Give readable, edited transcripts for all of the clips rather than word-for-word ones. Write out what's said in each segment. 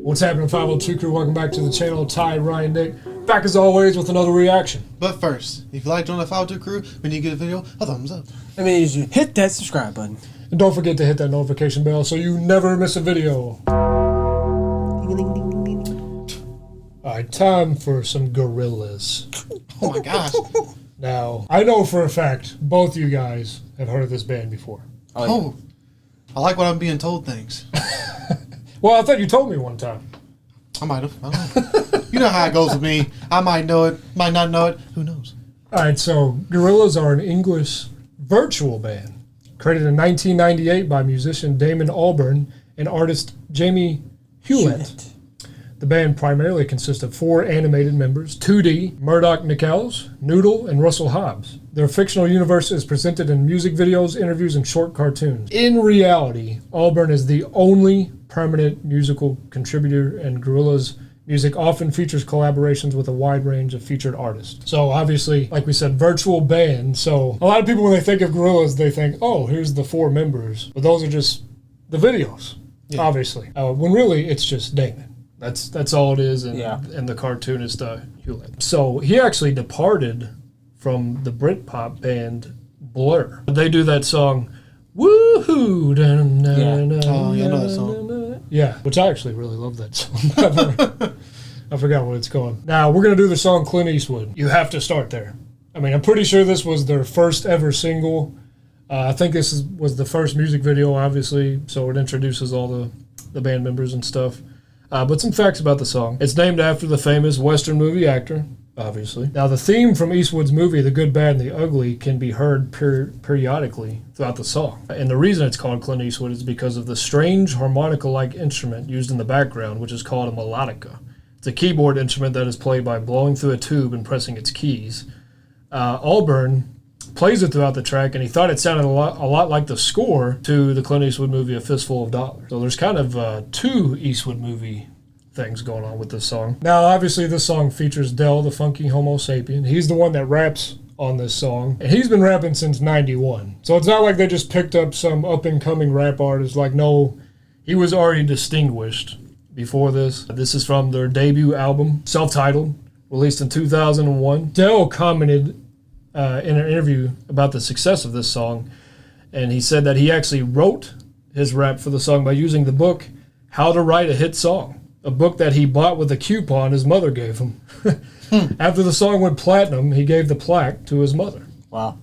What's happening, 502 crew? Welcome back to the channel. Ty, Ryan, Nick, back as always with another reaction. But first, if you like joining the 502 crew, when you get a video, a thumbs up. I mean, you hit that subscribe button. And don't forget to hit that notification bell so you never miss a video. Alright, time for some Gorillaz. Oh my gosh. Now, I know for a fact both you guys have heard of this band before. Oh, I like when I'm being told things. Well, I thought you told me one time. I might have. I don't know. You know how it goes with me. I might know it, might not know it. Who knows? Alright, so Gorillaz are an English virtual band created in 1998 by musician Damon Albarn and artist Jamie Hewlett. The band primarily consists of 4 animated members, 2D, Murdoch Nichols, Noodle, and Russell Hobbs. Their fictional universe is presented in music videos, interviews, and short cartoons. In reality, Albarn is the only permanent musical contributor, and Gorillaz music often features collaborations with a wide range of featured artists. So obviously, like we said, virtual band. So a lot of people, when they think of Gorillaz, they think, oh, here's the 4 members. But those are just the videos, obviously. When really, it's just Damon. That's all it is, and the cartoonist Hewlett. So he actually departed from the Britpop band Blur. They do that song, Woohoo! Oh, yeah, I know that song. Yeah, which I actually really love that song. I forgot what it's called. Now, we're going to do the song Clint Eastwood. You have to start there. I mean, I'm pretty sure this was their first ever single. I think this was the first music video, obviously, so it introduces all the band members and stuff. But some facts about the song. It's named after the famous Western movie actor, obviously. Now, the theme from Eastwood's movie, The Good, Bad, and the Ugly, can be heard periodically throughout the song. And the reason it's called Clint Eastwood is because of the strange harmonica-like instrument used in the background, which is called a melodica. It's a keyboard instrument that is played by blowing through a tube and pressing its keys. Albarn plays it throughout the track, and he thought it sounded a lot like the score to the Clint Eastwood movie A Fistful of Dollars. So there's kind of 2 Eastwood movie things going on with this song. Now, obviously, this song features Del, the funky homo sapien. He's the one that raps on this song, and he's been rapping since '91. So it's not like they just picked up some up-and-coming rap artist. Like, no, he was already distinguished before this. This is from their debut album, self-titled, released in 2001. Del commented in an interview about the success of this song, and he said that he actually wrote his rap for the song by using the book How to Write a Hit Song, a book that he bought with a coupon his mother gave him. After the song went platinum, he gave the plaque to his mother. Wow.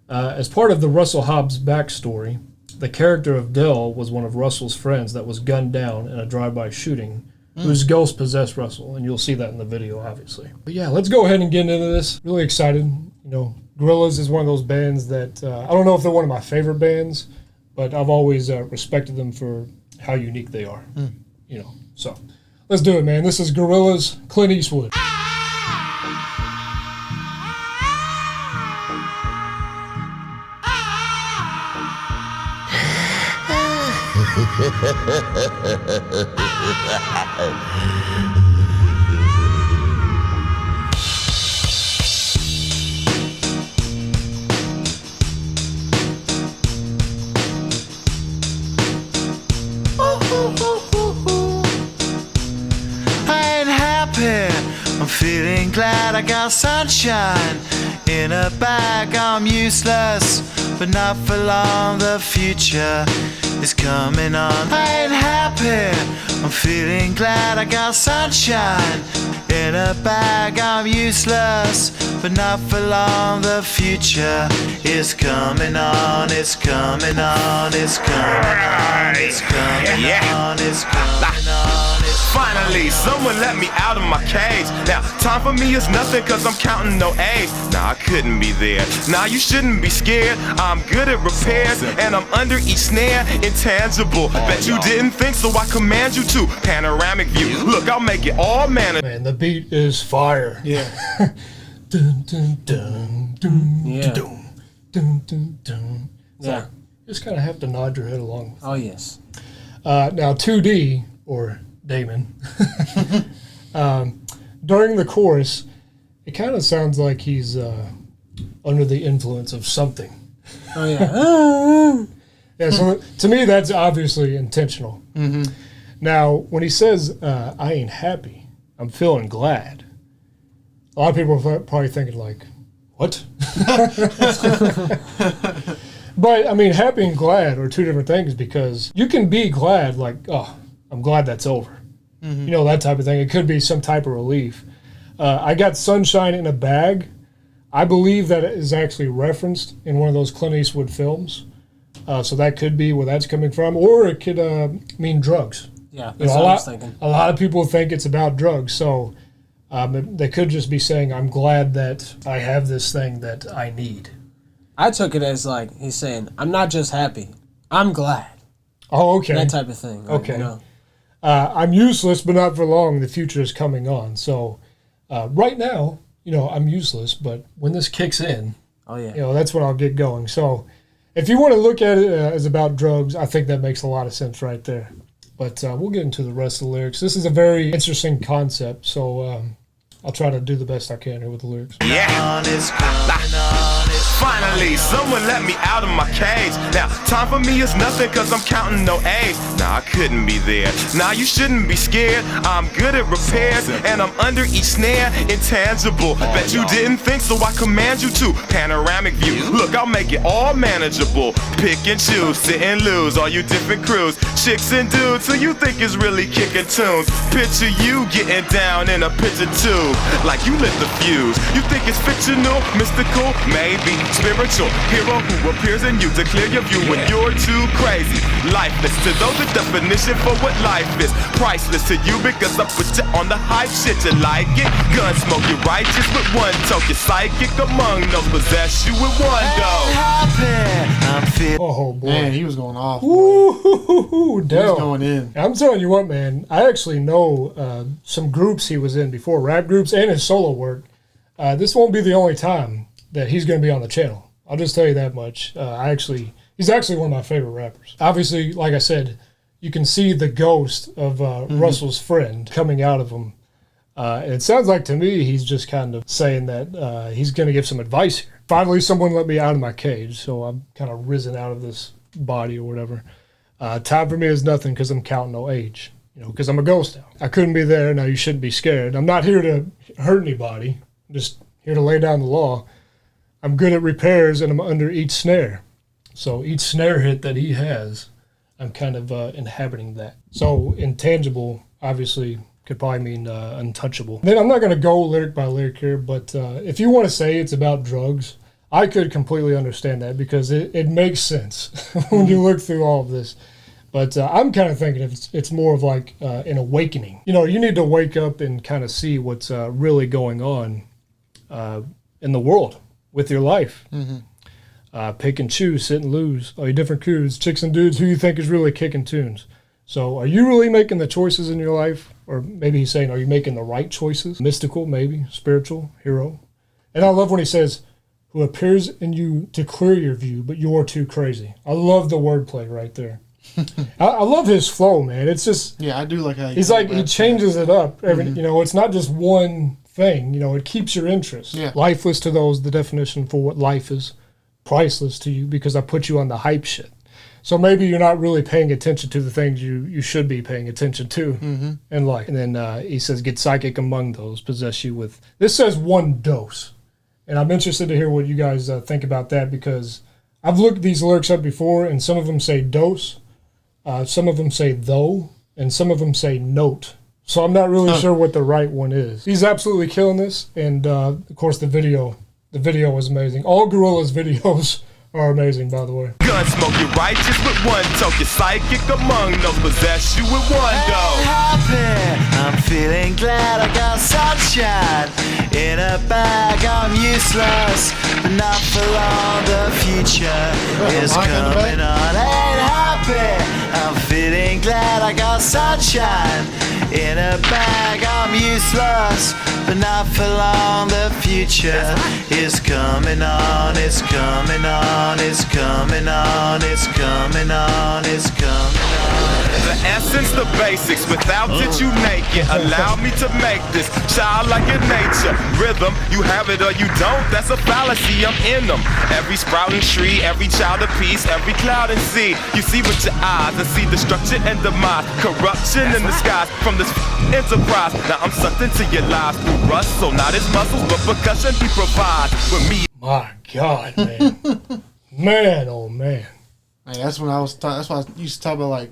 As part of the Russell Hobbs backstory, the character of Del was one of Russell's friends that was gunned down in a drive-by shooting, whose ghost possessed Russell, and you'll see that in the video, obviously. But yeah, let's go ahead and get into this. Really excited. You know, Gorillaz is one of those bands that, I don't know if they're one of my favorite bands, but I've always respected them for how unique they are. You know, so let's do it, man. This is Gorillaz, Clint Eastwood. I'm feeling glad I got sunshine in a bag. I'm useless, but not for long. The future is coming on. I ain't happy. I'm feeling glad I got sunshine in a bag. I'm useless, but not for long. The future is coming on. It's coming on. It's coming on. It's coming on. It's coming on. Finally, someone let me out of my cage. Now, time for me is nothing cause I'm counting no A's. Nah, I couldn't be there. Nah, you shouldn't be scared. I'm good at repairs and I'm under each snare. Intangible. Bet you didn't think, so I command you to. Panoramic view. Look, I'll make it all manner. Man, the beat is fire. Yeah. Dun, dun, dun, dun, Yeah. dun, dun, dun, dun. Yeah. So, you just kind of have to nod your head along. Oh, yes. Now, 2D, or Damon, during the chorus, it kind of sounds like he's under the influence of something. Oh, yeah. Yeah, so to me, that's obviously intentional. Now, when he says, I ain't happy, I'm feeling glad, a lot of people are probably thinking like, what? But, I mean, happy and glad are two different things because you can be glad like, oh, I'm glad that's over. Mm-hmm. You know, that type of thing. It could be some type of relief. I got sunshine in a bag. I believe that it is actually referenced in one of those Clint Eastwood films. So that could be where that's coming from. Or it could mean drugs. Yeah, that's what I was thinking. A lot of people think it's about drugs. So they could just be saying, I'm glad that I have this thing that I need. I took it as like he's saying, I'm not just happy, I'm glad. Oh, okay. That type of thing. Like, Okay. You know? I'm useless, but not for long. The future is coming on. So right now, you know, I'm useless, but when this kicks in, oh yeah, you know, that's when I'll get going. So if you want to look at it as about drugs, I think that makes a lot of sense right there. But we'll get into the rest of the lyrics. This is a very interesting concept, so I'll try to do the best I can here with the lyrics. Yeah. Finally, someone let me out of my cage. Now, time for me is nothing cause I'm counting no A's. Nah, I couldn't be there. Nah, you shouldn't be scared. I'm good at repairs and I'm under each snare. Intangible. Bet you didn't think, so I command you to. Panoramic view. Look, I'll make it all manageable. Pick and choose, sit and lose. All you different crews, chicks and dudes who you think is really kicking tunes. Picture you getting down in a picture tube. Like you lit the fuse. You think it's fictional, mystical, maybe spiritual. Hero who appears in you to clear your view when you're too crazy. Lifeless to those, the definition for what life is. Priceless to you because I put you on the hype shit. You like it? Gun smoke, you're righteous with one toke. You're psychic among those, possess you with one go. Oh boy. Man, he was going off. Ooh, He was going in. I'm telling you what, man. I actually know some groups he was in before, rap groups and his solo work. This won't be the only time that he's going to be on the channel. I'll just tell you that much. He's actually one of my favorite rappers. Obviously, like I said, you can see the ghost of Russell's friend coming out of him. And it sounds like to me he's just kind of saying that he's going to give some advice here. Finally, someone let me out of my cage, so I'm kind of risen out of this body or whatever. Time for me is nothing because I'm counting no age. You know, because I'm a ghost now. I couldn't be there. Now you shouldn't be scared. I'm not here to hurt anybody. I'm just here to lay down the law. I'm good at repairs, and I'm under each snare. So each snare hit that he has, I'm kind of inhabiting that. So intangible, obviously, could probably mean untouchable. Then I'm not going to go lyric by lyric here, but if you want to say it's about drugs, I could completely understand that because it makes sense when you look through all of this. But I'm kind of thinking it's more of like an awakening. You know, you need to wake up and kind of see what's really going on in the world with your life. Mm-hmm. Pick and choose, sit and lose. All your different crews, chicks and dudes, who you think is really kicking tunes. So are you really making the choices in your life? Or maybe he's saying, are you making the right choices? Mystical, maybe. Spiritual, hero. And I love when he says, who appears in you to clear your view, but you're too crazy. I love the wordplay right there. I love his flow, man. It's just... Yeah, I do like how he's like, he changes it up. Every, you know, it's not just one thing. You know, it keeps your interest. Yeah. Lifeless to those, the definition for what life is. Priceless to you because I put you on the hype shit. So maybe you're not really paying attention to the things you should be paying attention to in life. And then he says, get psychic among those, possess you with... This says one dose. And I'm interested to hear what you guys think about that because I've looked these lyrics up before and some of them say dose, some of them say though, and some of them say note. So I'm not really sure what the right one is. He's absolutely killing this. And of course the video was amazing. All Gorillaz videos are amazing, by the way. Gun smoke, you're righteous with one toke. You're psychic among those, possess you with one go. Happy, I'm feeling glad I got sunshine in a bag. I'm useless, but not for long. The future is coming on. Ain't happy, I'm feeling glad I got sunshine in a bag. I'm useless, but not for long. The future is coming on. It's coming on. It's coming on. It's coming on. It's coming on. The essence, the basics, without it you naked. Allow me to make this childlike in nature. Rhythm, you have it or you don't, that's a fallacy, I'm in them. Every sprouting tree, every child of peace, every cloud and sea. You see with your eyes and see destruction and demise. Corruption in the skies from this enterprise. Now I'm sucked into your lives through rust, so not his muscles, but percussion he provides with me. My God, man. Man, oh man. Hey, that's when that's why I used to talk about like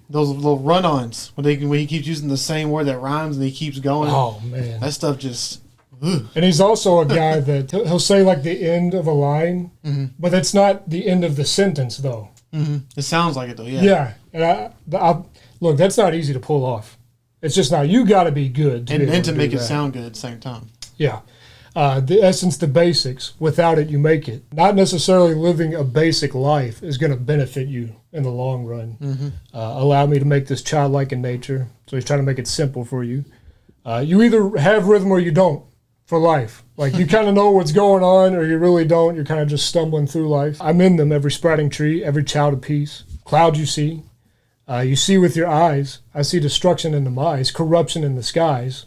those little run-ons when he keeps using the same word that rhymes and he keeps going. Oh man, that stuff just. Ugh. And he's also a guy that he'll say like the end of a line, but that's not the end of the sentence though. It sounds like it though. Yeah. Yeah, and I look, that's not easy to pull off. It's just not. You got to be good to make it sound good at the same time. Yeah. The essence, the basics. Without it, you make it. Not necessarily living a basic life is going to benefit you in the long run. Allow me to make this childlike in nature. So he's trying to make it simple for you. You either have rhythm or you don't for life. Like you kind of know what's going on or you really don't. You're kind of just stumbling through life. I'm in them, every sprouting tree, every child of peace. Cloud you see with your eyes. I see destruction in the demise, corruption in the skies.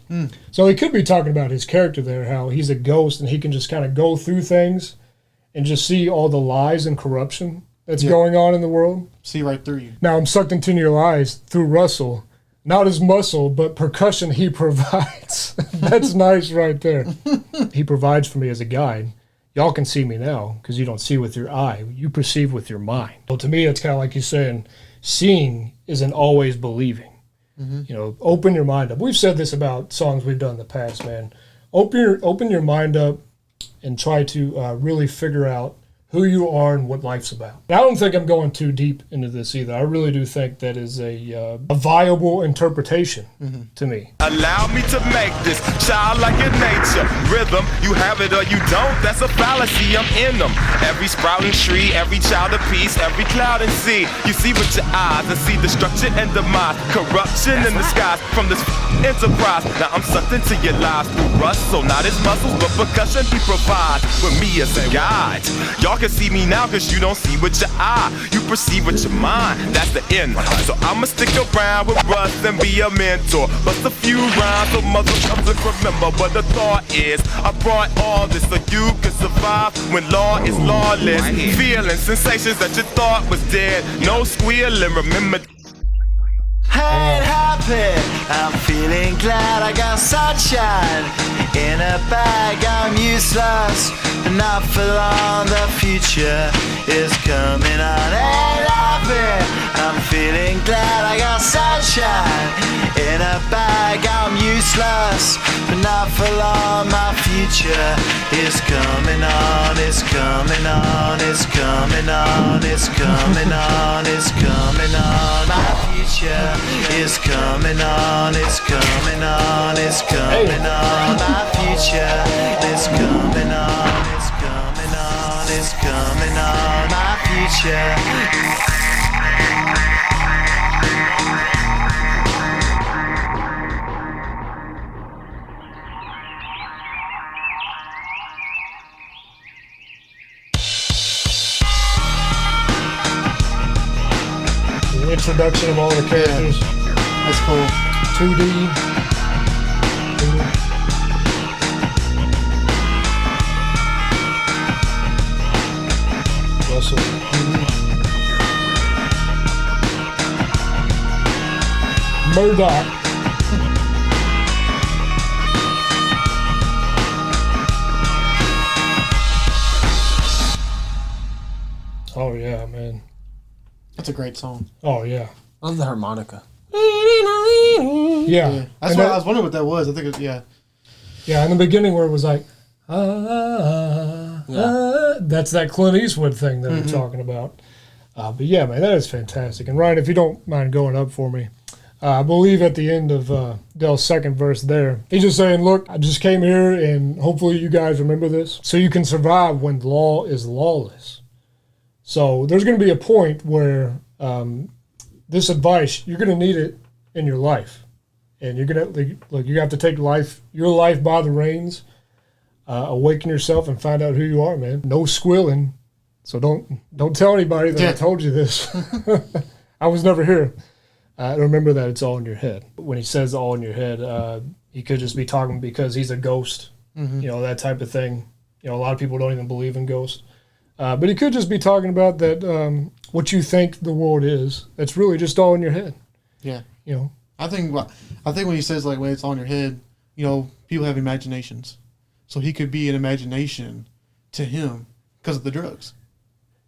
So he could be talking about his character there, how he's a ghost and he can just kind of go through things and just see all the lies and corruption that's going on in the world. See right through you. Now I'm sucked into your eyes through Russell. Not his muscle, but percussion he provides. That's nice right there. He provides for me as a guide. Y'all can see me now because you don't see with your eye. You perceive with your mind. Well, to me, it's kind of like he's saying, seeing isn't always believing. You know, open your mind up. We've said this about songs we've done in the past, man. Open your mind up and try to really figure out who you are and what life's about. Now, I don't think I'm going too deep into this either. I really do think that is a viable interpretation to me. Allow me to make this childlike in nature. Rhythm, you have it or you don't, that's a fallacy, I'm in them. Every sprouting tree, every child of peace, every cloud and sea. You see with your eyes and see destruction and demise. Corruption in the skies from this enterprise. Now I'm sucked into your lives through rust, so not his muscles, but percussion he provides with me as a guide. Y'all can see me now cause you don't see with your eye. You perceive with your mind, that's the end. So I'ma stick around with Russ and be a mentor. Bust a few rhymes so motherfuckers remember what the thought is. I brought all this so you can survive when law is lawless. Feeling sensations that you thought was dead. No squealing, remember. Ain't happy, I'm feeling glad I got sunshine in a bag, I'm useless, not for long, the future is coming on. Ain't happy, I'm feeling glad I got sunshine in a bag, I'm useless, but not for long, my future is coming on, it's coming on, it's coming on, it's coming on, it's coming on, my future is coming on, it's coming on, it's coming on, my future is coming on, it's coming on, it's coming on, my future. Introduction of all the characters. That's cool. 2D. Russell. Murdoch. Oh yeah, man. That's a great song. Oh yeah. Love the harmonica. Yeah. That's why I was wondering what that was. I think it, yeah. Yeah, in the beginning where it was like, that's that Clint Eastwood thing that we're talking about. But yeah, man, that is fantastic. And Ryan, if you don't mind going up for me, I believe at the end of Dell's second verse there, he's just saying, look, I just came here and hopefully you guys remember this, so you can survive when law is lawless. So there's going to be a point where this advice, you're going to need it in your life. And you're going to, look, you have to take your life by the reins, awaken yourself and find out who you are, man. No squealing. So don't tell anybody that I told you this. I was never here. I remember that it's all in your head. When he says all in your head, he could just be talking because he's a ghost, that type of thing. A lot of people don't even believe in ghosts. But he could just be talking about that what you think the world is. It's really just all in your head. Yeah. I think when he says like when it's on your head, people have imaginations, so he could be an imagination to him because of the drugs.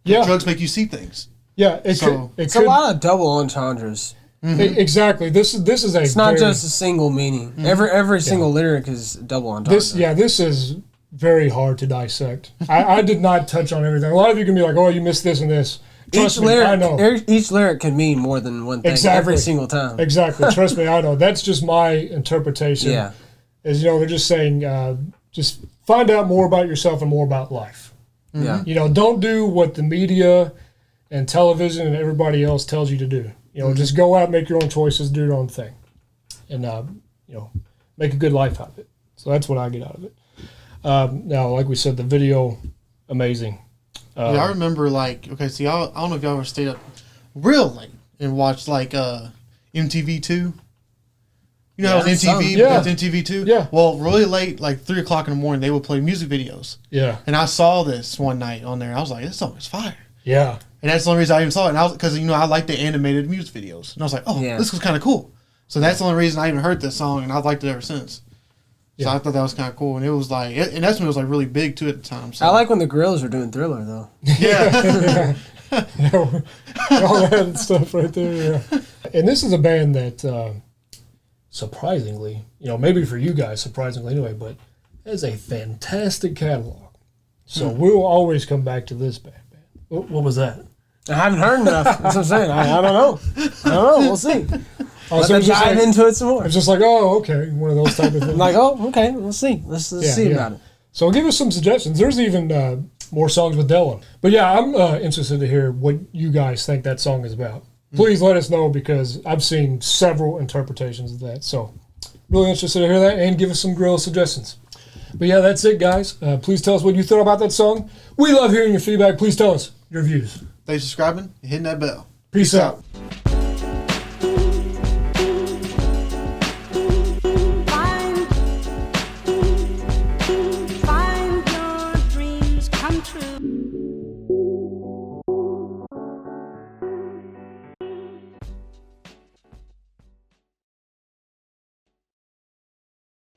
Yeah, drugs make you see things. Yeah, it's a lot of double entendres. Exactly. This is a. It's not just a single meaning. Every single lyric is double entendre. This is very hard to dissect. I did not touch on everything. A lot of you can be like, "Oh, you missed this and this." Trust me, I know. Each lyric can mean more than one thing every single time. Exactly. Trust me, I know. That's just my interpretation. Yeah. They're just saying, just find out more about yourself and more about life. Yeah. Don't do what the media and television and everybody else tells you to do. Just go out, make your own choices, do your own thing, and make a good life out of it. So that's what I get out of it. Now, like we said, the video, amazing. I remember I don't know if y'all ever stayed up real late and watched MTV2. You know how it was MTV, but it's MTV2? Yeah. Well, really late, like 3 o'clock in the morning, they would play music videos. Yeah. And I saw this one night on there. I was like, this song is fire. Yeah. And that's the only reason I even saw it. And because I like the animated music videos. And I was like, this was kind of cool. So that's the only reason I even heard this song, and I've liked it ever since. So I thought that was kind of cool. And it was and that's when it was really big too at the time. So. I like when the Gorillaz were doing Thriller though. Yeah. All that stuff right there. Yeah. And this is a band that, surprisingly, maybe for you guys, surprisingly anyway, but has a fantastic catalog. So we'll always come back to this band. What was that? I haven't heard enough. That's what I'm saying. I don't know. We'll see. Let's dive into it some more. It's just like, oh, okay, one of those type of things. Like, oh, okay, we'll see. Let's see about it. So give us some suggestions. There's even more songs with Dylan. But yeah, I'm interested to hear what you guys think that song is about. Please let us know because I've seen several interpretations of that. So really interested to hear that and give us some Gorillaz suggestions. But yeah, that's it, guys. Please tell us what you thought about that song. We love hearing your feedback. Please tell us your views. Thanks for subscribing and hitting that bell. Peace out. Find your dreams come true.